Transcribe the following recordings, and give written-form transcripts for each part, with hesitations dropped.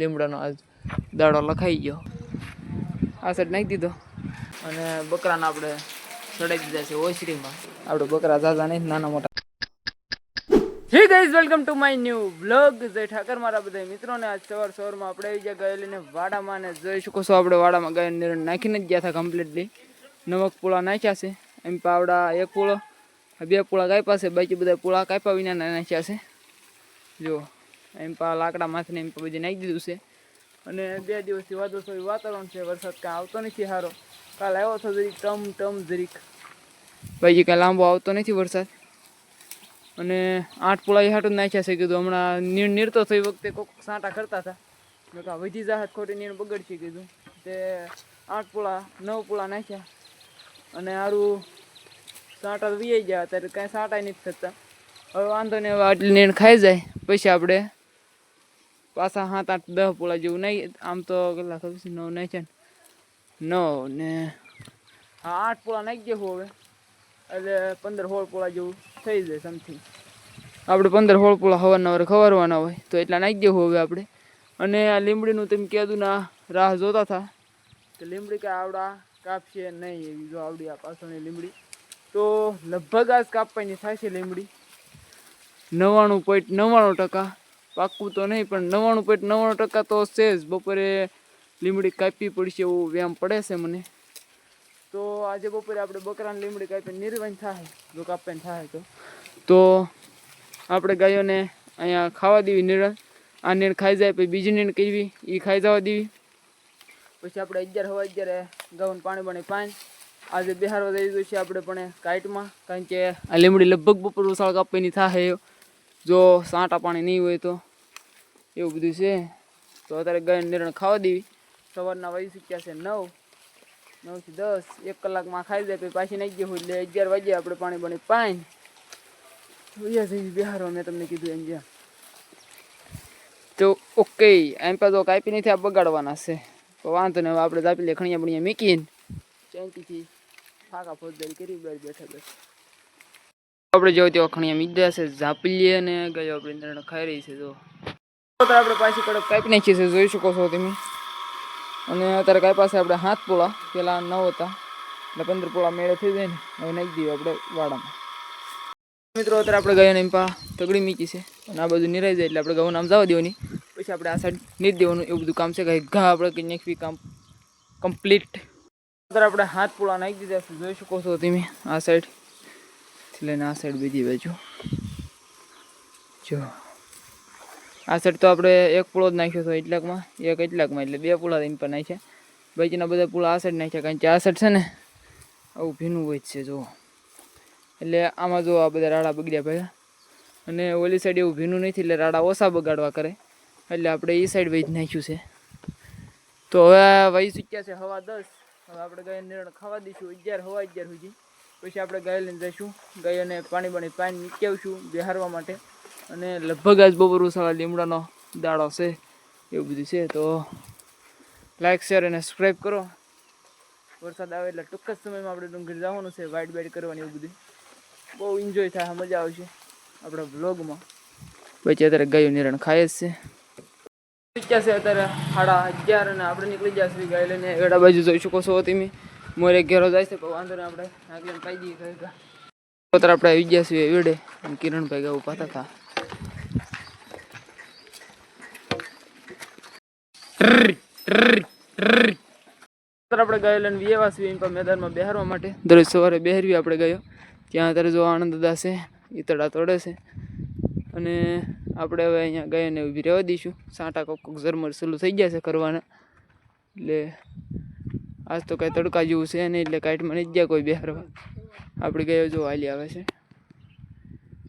લીમડાનો આજ દાડો લખાઈ ગયો. આ સાઈડ નાખી દીધો અને બકરાને આપણે ચડાવી દીધા છે ઓસરીમાં. આપણે બકરા ઝાઝા નહીં, નાના મોટા. Hey guys, welcome to my new vlog. જય ઠાકર મારા બધા મિત્રોને. આજ સવારમાં આપણે આવી ગયા ગયેલીને વાડામાં, ને જોઈ શકો છો આપણે વાડામાં ગાય નિરણ નાખીને જ ગયા હતા કમ્પ્લીટલી. નવક પૂળા નાખ્યા છે. એમ પાવડા એક પૂળો, 2 પૂળા કાપ્યા છે, બાકી બધા પૂળા કાપ્યા વિના નાખ્યા છે. જો એમ પા લાકડા માથે એમ બધી નાખી દીધું છે. અને 2 દિવસથી વાદળછાયું વાતાવરણ છે, વરસાદ કાંઈ આવતો નથી સારો. કાલ આવ્યો હતો જરીક ટમ જરીક, બાકી કાંઈ લાંબો આવતો નથી વરસાદ. અને 8 પૂળા હાટું નાખ્યા છે. કીધું હમણાં નીરતો થઈ વખતે કોઈક સાંટા કરતા હતા, મેં કહા વધી જાહેર ખોટી નીર બગડશે કીધું. તે 8 પૂળા 9 પૂળા નાખ્યા. અને સારું સાંટા વી ગયા, અત્યારે કાંઈ સાંટા નથી થતા. હવે વાંધો નહીં, હવે આટલી નીણ ખાઈ જાય પછી આપણે પાછા 7, 8, 10 પૂળા જેવું નહીં. આમ તો કેટલા ખબર છે, 9 નાખ્યા ને 9 ને 8 પૂળા નાખી દેવું હવે, એટલે 15, 16 પૂળા જેવું થઈ જાય સમથિંગ. આપણે 15, 16 પૂળા હવારના ખવારવાના હોય તો એટલા નાખી દેવું હવે આપણે. અને આ લીમડીનું તમે કીધું ના રાહ જોતા હતા કે લીમડી કાંઈ આવડા કાપશે નહીં એવી. જો આવડી આ પાછળની લીમડી તો લગભગ આજ કાપવાની થાય છે લીમડી. 99.99% પાક્કું તો નહીં, પણ 99.99% તો છે જ. બપોરે લીમડી કાપવી પડશે એવું વ્યાયામ પડે છે મને. તો આજે બપોરે આપણે બકરાની લીમડી કાપીને નિર્વાણ થાય, જો કાપવાની થાય તો આપણે ગાયોને અહીંયા ખાવા દેવી નિરણ. આ નીણ ખાઈ જાય પછી બીજી નીણ કરવી, એ ખાઈ જવા દેવી. પછી આપણે 11 સવા 11 ગાઉન પાણી આજે બિહારવા દઈ દીધું છે આપણે પણ કાઈટમાં, કારણ કે આ લીમડી લગભગ બપોર ઉસાળ કાપવાની થાય જો સાંટા પાણી નહીં હોય તો. એવું બધું છે. તો અત્યારે ગાયને નિરણ ખાવા દેવી. સવારના વાગી શક્યા છે 9 થી 10, 1 કલાકમાં ખાઈ જાય પછી પાછી નાખી ગયું એટલે 11 વાગ્યા આપણે પાણી જઈ બિહારવા. મેં તમને કીધું એમ જ્યાં તો ઓકે. એમ પાછો કાપી નથી આ બગાડવાના છે તો વાંધો નહીં. હવે આપણે જાપી લે ખણિયા બણિયા મૂકીને શાંતિથી ફાકા ફોજદારી કરી બહાર બેઠા. આપણે જો તેવા ખણિયા મીધા છે, ઝાપી લઈએ અને ગયો આપણે નિરણ ખાઈ રહી છે. જો આપણે પાછી કડક કાપી નાખીએ છીએ, જોઈ શકો છો તમે. અને અત્યારે કાપ્યા છે આપણે 7 પૂળા, પેલા 9 હતા એટલે 15 પૂળા મેળે થઈ જાય ને. હવે નાખી દઈએ આપણે વાડામાં. મિત્રો અત્યારે આપણે ગાયોને એમ પા તગડી મીકી છે અને આ બધું નિરાઈ જાય એટલે આપણે ગાયું નામ જવા દેવાની. પછી આપણે આ સાઈડ નીચ દેવાનું, એવું બધું કામ છે. કાંઈ ઘા આપણે કંઈ નાખવી કામ કમ્પ્લીટ. અત્યારે આપણે 7 પૂળા નાખી દીધા છે, જોઈ શકો છો તમે. આ સાઈડ લઈને આ સાઈડ બીજી બાજુ જો આ સાઈડ તો આપણે 1 પૂળો જ નાખ્યો હતો એટલાકમાં, એટલે 2 પૂળા એમ પણ નાખ્યા. બાકીના બધા પૂળા આ સાઈડ નાખ્યા, કારણ કે આ સાઈડ છે ને આવું ભીનું હોય છે જો. એટલે આમાં જો આ બધા રાડા બગડ્યા ભાઈ. અને ઓલી સાઈડ એવું ભીનું નથી એટલે રાડા ઓછા બગાડવા કરે, એટલે આપણે એ સાઈડ વહી નાખ્યું છે. તો હવે વહી ચૂક્યા છે 10:15. હવે આપણે ગાય નિરણ ખાવા દઈશું 11 સવા 11 સુધી. પછી આપણે ગાય લઈને જઈશું, ગાયોને પાણી મૂકી આવશું બિહારવા માટે. અને લગભગ આજ બપોર ઉસાળા લીમડાનો દાડો છે, એવું બધું છે. તો લાઈક, શેર અને સબસ્ક્રાઈબ કરો. વરસાદ આવે એટલે ટૂંક જ સમયમાં આપણે ડુંગર જવાનું છે, વાઇટ કરવાની. એવું બધું બહુ એન્જોય થાય, મજા આવશે આપણા બ્લોગમાં. પછી અત્યારે ગાયો નિરણ ખાય જ છે. અત્યારે 11:30 અને આપણે નીકળી જશે ગાય લઈને. એડા બાજુ જોઈ શકો છો તમે. મોરે ઘેરો જાય છે પણ વાંધો નહીં, આપણે આગળ પાઈ દઈએ. અત્યારે આપણે આવી ગયા છીએ વેડે અને કિરણભાઈ ગાવું પાતા હતા. આપણે ગાયો લઈને વ્યવા છીએ મેદાનમાં બેહારવા માટે. દરરોજ સવારે બેહરવી આપણે ગાયો. ત્યાં અત્યારે જો આનંદ દાદા છે, ઈતડા તોડે છે. અને આપણે હવે અહીંયા ગાયોને ઊભી રહેવા દઈશું. સાંટા કોક ઝરમર સલું થઈ ગયા છે કરવાના. એટલે આજ તો કાંઈ તડકા જેવું છે નહીં, એટલે કાંઈટમાં નહીં ગયા કોઈ બેહારવા. આપણી ગાયો જો હાલી આવે છે.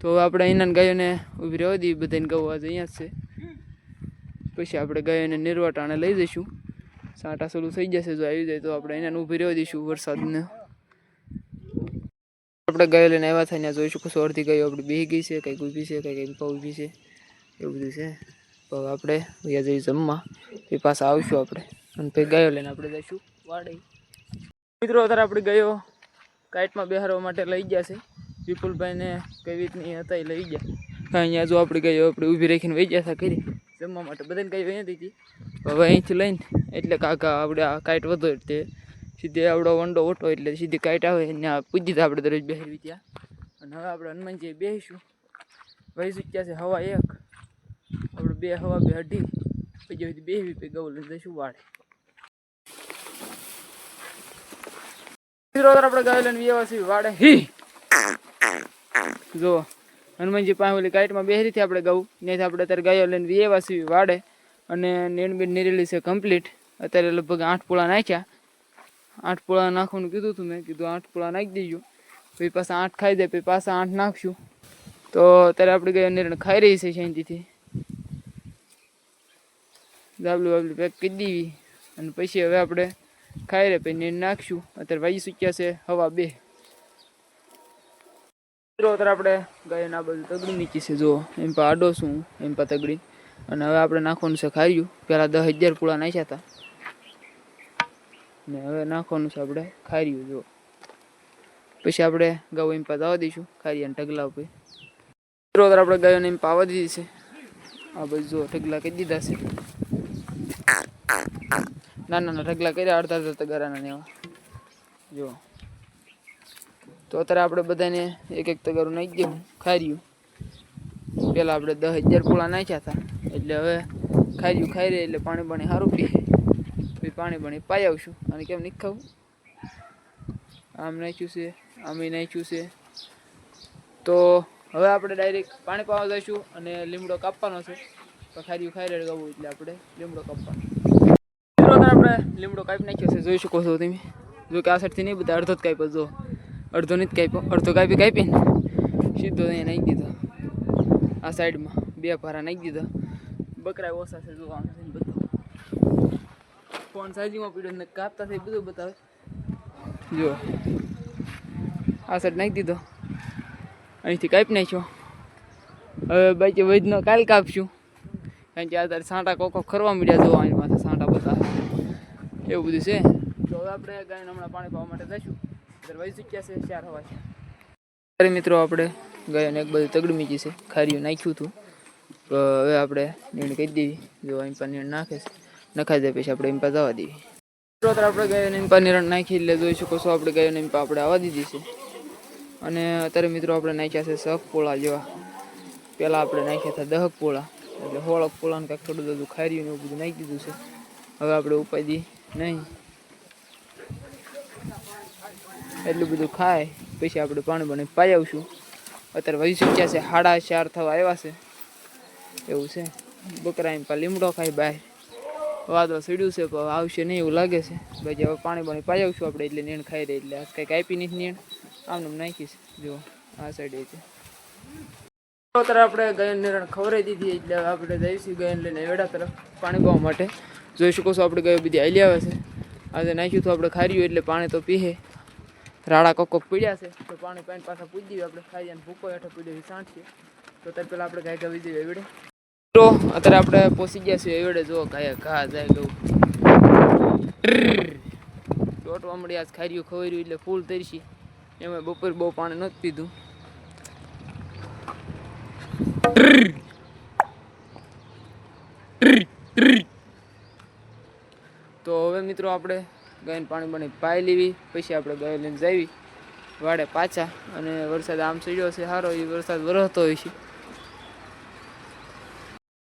તો હવે આપણે અહીંના ગાયોને ઊભી રહેવા દઈએ. બધાને ગાવું આજે અહીંયા જ છે. પછી આપણે ગાયોને નિર્વાટાણે લઈ જઈશું. સાંટા સલું થઈ જશે, જો આવી જાય તો આપણે અહીંયા ઊભી રહેવા દઈશું વરસાદને. આપણે ગાયો લઈને આવ્યા થાય, જોઈ શકો છો અડધી ગાયો આપણી બેહી ગઈ છે, કંઈક ઊભી છે, કંઈક ઊભી છે, એવું બધું છે. તો આપણે અહીંયા જઈ જમવા, એ પાછા આવશું આપણે. અને પછી ગાયો લઈને આપણે જઈશું વાડે. મિત્રો અત્યારે આપણે ગાયો કાઈટમાં બેહારવા માટે લઈ ગયા છે. વિપુલભાઈને કઈ રીતની હતા એ લઈ ગયા. અહીંયા જો આપણે ગાયો આપણે ઊભી રાખીને વહી ગયા હતા કરી. જમવા માટે બધાને કઈ અહીંયાથી હતી. હવે અહીંથી લઈને એટલે કાકા આપણે આ કાઈટ વધો એટલે સીધી આવડો વંડો ઓટો એટલે સીધી કાઈટ આવે ત્યાં પૂજી હતા આપણે દરરોજ બેસવી ત્યાં. અને હવે આપણે હનુમાનજી બેસીશું. વહી ચૂક્યા છે હવા 1, આપણે 2 હવા 2 અઢી પછી બેસવી પછી ગૌ લઈને જઈશું વાડે. આપણે ગાય લઈને વ્યવસ્થિત વાડે જો હનુમાનજી પાસે ઓલી કાઈટમાં બેહરીથી આપણે ગૌ ત્યાંથી આપણે અત્યારે ગાયો લઈને વ્યવસ્થિત વાડે. અને નેણબીન નીરેલી છે કમ્પ્લીટ. અત્યારે લગભગ 8 પૂળા નાખ્યા. 8 પૂળા નાખવાનું કીધું હતું મેં કીધું 8 પૂળા નાખી દેજો પછી પાછા 8 ખાઈ દે પછી પાછા 8 નાખશું. તો અત્યારે આપણે ગાયો નિરણ ખાઈ રહી છે શાંતિથી. દાબલું બાબલું પેક કરી દેવી અને પછી હવે આપણે ખાઈ રે પછી નીણ નાખશું. અત્યારે વાગી ચૂક્યા છે હવા 2. અત્યારે આપણે ગાયોને આ બધું તગડી નીચી છે જો એમ પા આડો છું એમ પા તગડી. અને હવે આપણે નાખવાનું છે ખાર્યું. પહેલાં 10,000 પૂળા નાખ્યા હતા ને હવે નાખવાનું છે આપણે ખાર્યું જો. પછી આપણે ગાયો એમ પા જવા દઈશું ખારિયા ને ઢગલા ઉપર. આપણે ગાયોને એમ પાવા દીધી છે. આ બધું જો ઢગલા કરી દીધા છે. નાના ઢગલા કર્યા અડધા તગારાના ને એવા જો. તો અત્યારે આપણે બધાને એક તગારું નાખી દઉં ખાર્યું. પહેલાં આપણે 10,000 પૂળા નાખ્યા હતા એટલે હવે ખાર્યું ખાઈ રહે એટલે પાણી બાણી સારું પીએ પછી પાણી બાણી પાઈ આવશું. અને કેમ નહીં ખાવું આમ નાખ્યું છે આમ નાખ્યું છે. તો હવે આપણે ડાયરેક્ટ પાણી પાવા જઈશું અને લીમડો કાપવાનો છે. તો ખાર્યું ખાઈ રહે ગાવું એટલે આપણે લીમડો કાપવાનો. આપણે લીમડો કાપી નાખ્યો છે જોઈ શકો છો તમે. જો કે આ સાઈડથી નહીં બધા અડધો જ કાપ્યો જો. અડધો નથી કાપ્યો અડધો કાપીને સીધો અહીંયા નાખી દીધો. આ સાઈડમાં 2 ભારા નાખી દીધા. બકરા ઓછા છે જો આમ બધું ફોન સાઈઝમાં પીડ્યો ને કાપતા થઈ બધું બતાવે જો. આ સાઈડ નાખી દીધો અહીંથી કાપી નાખ્યો. હવે બાકી વૈદનો કાલ કાપશું કારણ કે અત્યારે સાંટા કોકો ખરવા મળ્યા જો આની માથે સાંટા બતાવે એવું બધું છે. તો હવે આપણે ગાયને હમણાં પાણી પાવા માટે જઈશું. અત્યારે વહી ચૂક્યા છે 4 હવા છે. અરે મિત્રો આપણે ગાયોને એક બધું તગડી મીચી છે ખાર્યું નાખ્યું હતું. તો હવે આપણે નીણ કહી દેવી જો અહીં પર નીણ નાખે છે નખાઈ જાય પછી આપણે એમ પા જવા દેવી. આપણે ગાયોને એમ પા નીરણ નાખી એટલે જોઈ શકો છો આપણે ગાયોને એમ પા આપણે આવવા દીધી છે. અને અત્યારે મિત્રો આપણે નાખ્યા છે 6 પોળા જેવા. પહેલાં આપણે નાખ્યા હતા 10 પોળા એટલે 16 પોળાને કાંઈક થોડું બધું ખાર્યું ને એવું બધું નાખી દીધું છે. હવે આપણે ઉપાડી નહીં એટલું બધું ખાય પછી આપણે પાણી બને પાઈ આવશું. અત્યારે વહી ચૂક્યા છે 4:30 થવા આવ્યા છે એવું છે. બકરા એમ પા લીમડો ખાય બહાર વાદળો સીડ્યું છે પણ આવશે નહીં એવું લાગે છે. પછી હવે પાણી બને પાઈ આવશું આપણે એટલે નીણ ખાઈ રહી એટલે આજ કંઈક આપી નથી નીણ આમને નાખીશ જો આ સાઈડે છે. અત્યારે આપણે ગાયને નિરણ ખવડાવી દીધી એટલે આપણે જઈશું ગાયને લઈને વેડા તરફ પાણી પાવા માટે. જોઈ શકો છો આપણે ગાયો બધી હાલી આવે છે. આજે નાખ્યું તો આપણે ખાર્યું એટલે પાણી તો પીએ. રાડા કોકો પીડ્યા છે તો પાણી પાઈને પાછા પૂજી દઈએ આપણે ખાઈ અને ભૂકો હેઠો પીડ્યો સાંઠીએ. તો ત્યારે પહેલાં આપણે ગાય ગાવી દઈએ એવડે. તો અત્યારે આપણે પહોંચી ગયા છીએ એવડે જો ગાય ઘા જાય ગયું ટોટવા મળી. આજ ખાર્યું ખવર્યું એટલે ફૂલ તરસી. એમાં બપોર બહુ પાણી નહોતું પીધું. તો હવે મિત્રો આપણે ગાયને પાણી પાણી પાઈ લેવી પછી આપણે ગાય લઈને જાવી વાડે પાછા. અને વરસાદ આમ ચડ્યો છે સારો એ વરસાદ વરસતો હોય છે.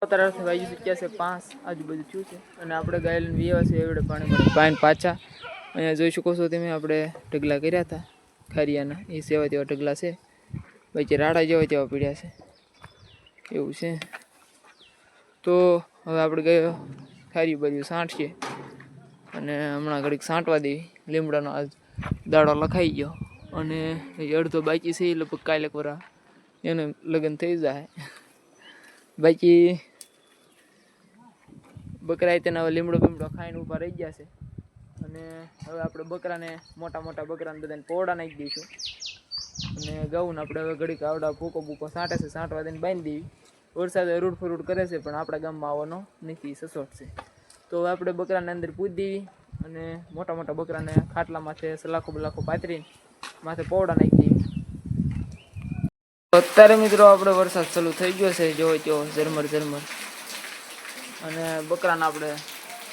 અત્યારે વાગી ચૂક્યા છે 5 આજુબાજુ થયું છે. અને આપણે ગાય લઈને વ્યવા છે એવડે પાણી પાઈને પાછા. અહીંયા જોઈ શકો છો તમે આપણે ઢગલા કર્યા હતા ખારિયાના એ સેવા તેવા ઢગલા છે. પછી રાડા જેવા તેવા પીડ્યા છે એવું છે. તો હવે આપણે ગયો ખારી બાજુ સાંઠીએ અને હમણાં ઘડીક સાંટવા દેવી. લીમડાનો આજ દાડો લખાઈ ગયો અને અડધો બાકી છે એ લગભગ કાલે કોરા એને લગ્ન થઈ જાય. બાકી બકરા તેના હવે લીમડો બીમડો ખાઈને ઊભા રહી ગયા છે. અને હવે આપણે બકરાને મોટા બકરાને બધાને પોવડા નાખી દઈશું. અને ગાઉને આપણે હવે ઘડીક આવડા ભૂકો બૂકો સાંટે છે સાંટવા દઈને બાંધી દેવી. વરસાદ રૂડ ફરૂડ કરે છે પણ આપણા ગામમાં આવવાનો નથી સસોટ છે. તો હવે આપણે બકરાને અંદર પૂજી દેવી અને મોટા બકરાને ખાટલા માથે સલાખો બલાખો પાથરીને માથે પોવડા નાખી દેવી. અત્યારે મિત્રો આપણે વરસાદ ચાલુ થઈ ગયો છે જો ઝરમર અને બકરાને આપણે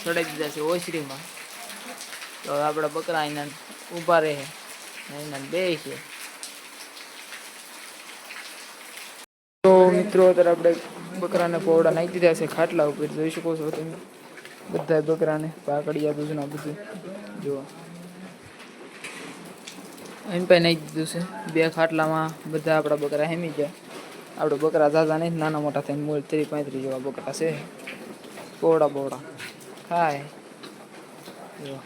ચડાવી દીધા છે ઓસરીમાં. તો હવે આપણા બકરા એના ઊભા રહે એના બે છે. તો મિત્રો અત્યારે આપણે બકરાને પોવડા નાખી દીધા છે ખાટલા ઉપર, જોઈ શકો છો તમે બધા બકરાને પાકડિયા દૂધના બધું જો એમ પણ નાખી દીધું છે. બે ખાટલામાં બધા આપણા બકરા હેમી ગયા. આપણે બકરા ઝાઝા નહીં, નાના મોટા થઈને મૂળ 30-35 જેવા બકરા છે. પોવડા બોવડા ખાય જો.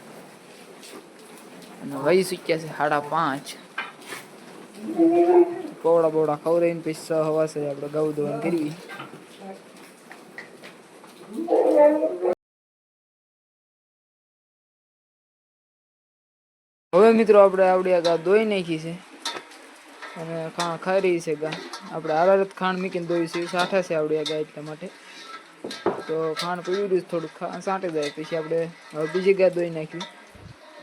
અને વહી શીખ્યા છે 5:30. પોવડા બોવડા ખવડાવીને પછી 6 વાગે આપણે ગૌ દોન કરવી. હવે મિત્રો આપણે આવડી આ ગા દોઈ નાખી છે અને ખાણ ખાઈ રહી છે ગા. આપણે આરારત ખાણ મૂકીને દોઈ છે, સાઠા છે આવડી આ ગા એટલા માટે. તો ખાણ પીવી રહ્યું થોડુંક સાંટી જાય પછી આપણે હવે બીજી ગા દોઈ નાખ્યું.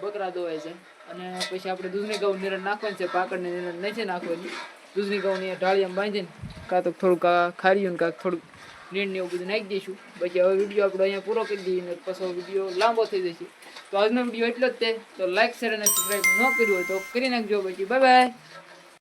બકરા દોવાય છે અને પછી આપણે દૂધની ગૌ નિરણ નાખવાની છે. પાકડની નિરણ નથી નાખવાની. દૂધની ગૌની ઢાળીમાં બાંધીને કાં તો થોડુંક ખારીયું કાંક થોડુંક નીણ ને એવું બધું નાખી દઈશું. પછી હવે વિડીયો આપણે અહીંયા પૂરો કરી દઈએ ને પછી વિડીયો લાંબો થઈ જશે. તો આજનો વિડીયો એટલો જ છે. તો લાઈક શેર અને સબસ્ક્રાઈબ ન કર્યું હોય તો કરી નાખજો. પછી બાય બાય.